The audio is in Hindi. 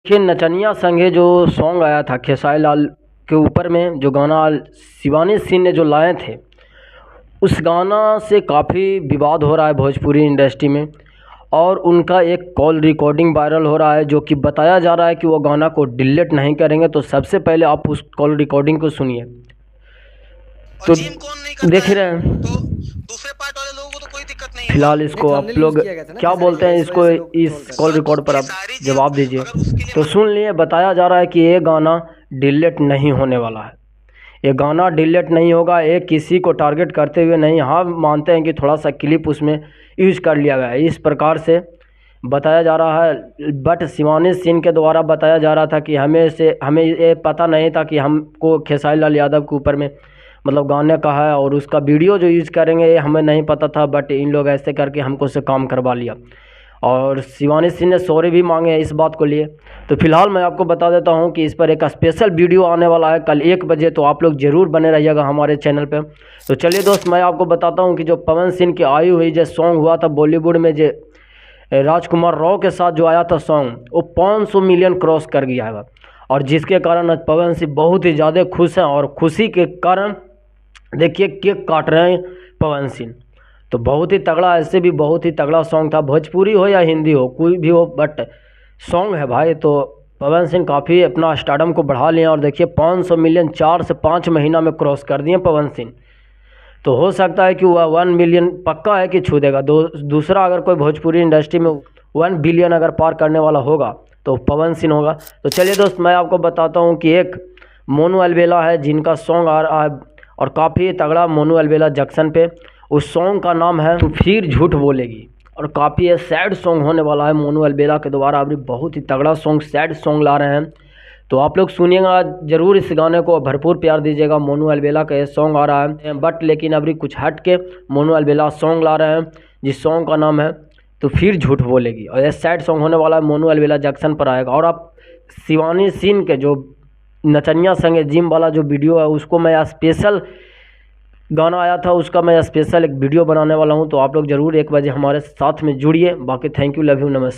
देखिए नचनिया संगे जो सॉन्ग आया था खेसारी लाल के ऊपर में, जो गाना शिवानी सिंह ने जो लाए थे, उस गाना से काफ़ी विवाद हो रहा है भोजपुरी इंडस्ट्री में। और उनका एक कॉल रिकॉर्डिंग वायरल हो रहा है, जो कि बताया जा रहा है कि वो गाना को डिलीट नहीं करेंगे। तो सबसे पहले आप उस कॉल रिकॉर्डिंग को सुनिए। तो कौन नहीं करता देख ही रहे हैं, तो दूसरे पार्ट वाले लोगों को तो कोई दिक्कत नहीं है। फिलहाल इसको आप लोग क्या बोलते हैं, इसको इस कॉल रिकॉर्ड पर आप जवाब दीजिए। तो सुन लिए, बताया जा रहा है कि ये गाना डिलीट नहीं होने वाला है, ये गाना डिलीट नहीं होगा। ये किसी को टारगेट करते हुए नहीं, हाँ मानते हैं कि थोड़ा सा क्लिप उसमें यूज कर लिया गया है, इस प्रकार से बताया जा रहा है। बट शिवानी सिंह के द्वारा बताया जा रहा था कि हमें ये पता नहीं था कि हमको खेसारी लाल यादव के ऊपर में मतलब गाने का है, और उसका वीडियो जो यूज़ करेंगे ये हमें नहीं पता था। बट इन लोग ऐसे करके हमको से काम करवा लिया, और शिवानी सिंह ने सॉरी भी मांगे हैं इस बात को लिए। तो फिलहाल मैं आपको बता देता हूं कि इस पर एक स्पेशल वीडियो आने वाला है कल 1 बजे, तो आप लोग ज़रूर बने रहिएगा हमारे चैनल पे। तो चलिए दोस्त, मैं आपको बताता हूं कि जो पवन सिंह की आई हुई जो सॉन्ग हुआ था बॉलीवुड में, जो राजकुमार राव के साथ जो आया था सॉन्ग, वो 500 मिलियन क्रॉस कर गया है। और जिसके कारण आज पवन सिंह बहुत ही ज़्यादा खुश हैं, और खुशी के कारण देखिए केक काट रहे हैं पवन सिंह। तो बहुत ही तगड़ा, ऐसे भी बहुत ही तगड़ा सॉन्ग था, भोजपुरी हो या हिंदी हो कोई भी हो, बट सॉन्ग है भाई। तो पवन सिंह काफ़ी अपना स्टारडम को बढ़ा लिए, और देखिए 500 मिलियन 4 से 5 महीना में क्रॉस कर दिए पवन सिंह। तो हो सकता है कि वह 1 मिलियन पक्का है कि छू देगा। दूसरा अगर कोई भोजपुरी इंडस्ट्री में 1 बिलियन अगर पार करने वाला होगा तो पवन सिंह होगा। तो चलिए दोस्त, मैं आपको बताता हूँ कि एक मोनू अलबेला है जिनका सॉन्ग आ रहा है, और काफ़ी तगड़ा मोनू अलबेला जंक्शन पे। उस सॉन्ग का नाम है तू फिर झूठ बोलेगी, और काफ़ी ये सैड सॉन्ग होने वाला है मोनू अलबेला के द्वारा। अभी बहुत ही तगड़ा सॉन्ग, सैड सॉन्ग ला रहे हैं, तो आप लोग सुनिएगा ज़रूर। इस गाने को भरपूर प्यार दीजिएगा। मोनू अलबेला का ये सॉन्ग आ रहा है, बट लेकिन अभी कुछ हट के मोनू अलबेला सॉन्ग ला रहे हैं, जिस सॉन्ग का नाम है तो फिर झूठ बोलेगी, और ये सैड सॉन्ग होने वाला है। मोनू अलबेला जंक्शन पर आएगा। और आप शिवानी सिंह के जो नचनिया संगे जिम वाला जो वीडियो है, उसको मैं स्पेशल गाना आया था उसका मैं स्पेशल एक वीडियो बनाने वाला हूं। तो आप लोग ज़रूर 1 बजे हमारे साथ में जुड़िए। बाकी थैंक यू, लव यू, नमस्कार।